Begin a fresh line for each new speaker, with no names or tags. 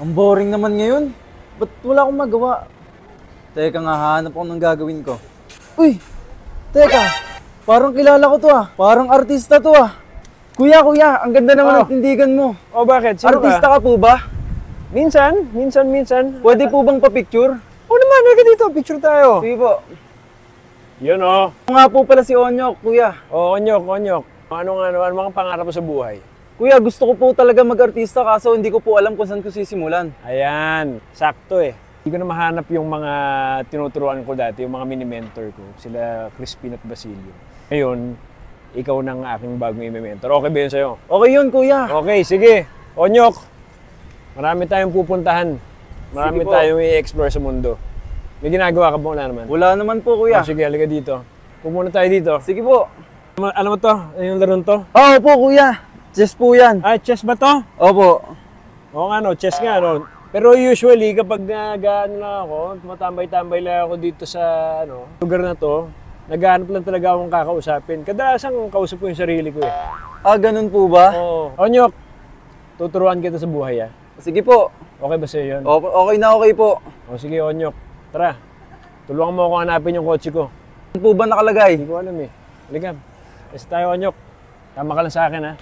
Ang boring naman ngayon. Ba't wala akong magawa? Teka nga, hahanap ako ng gagawin ko. Uy! Teka! Parang kilala ko to ah. Parang artista to ah. Kuya, ang ganda naman ng tindigan mo.
Oh, bakit? Sino
Artista ka po ba?
Minsan.
Pwede po bang pa-picture?
Oo naman, halika dito. Picture tayo.
Sige po.
Yun oh.
Ako nga po pala si Onyok, kuya.
Oh, Onyok. Ano mga pangarap mo sa buhay?
Kuya, gusto ko po talaga mag-artista kaso hindi ko po alam kung saan ko sisimulan.
Ayan, sakto eh. Hindi ko na mahanap yung mga tinuturuan ko dati, yung mga mini-mentor ko. Sila Crispin at Basilio. Ngayon, ikaw nang aking bagong i-mentor. Okay ba yun sa'yo?
Okay yun, kuya.
Okay, sige. Onyok, marami tayong pupuntahan. Marami tayong i-explore sa mundo. May ginagawa ka ba? Wala naman?
Wala naman po, kuya.
Oh, sige, halika dito. Pumunta tayo dito.
Sige po.
Alam mo to? Yung laro to?
Oo po, kuya. Chess po yan.
Ah, chess ba to?
Opo.
Oo nga no, chess nga no. Pero usually kapag nag-ano lang ako, tumatambay-tambay lang ako dito sa lugar na to, naghahanap lang talaga akong kakausapin. Kadalasan kausap ko yung sarili ko eh.
Ah, ganun po ba?
Oo. Onyok, tuturuan kita sa buhay ah.
Sige po.
Okay ba sa'yo yun?
Okay na okay po.
O sige Onyok, tara. Tulungan mo ako hanapin yung kotse ko.
Ano po ba nakalagay?
Hindi ko alam eh. Halika. Kasi tayo Onyok. Tama ka lang sa akin ha.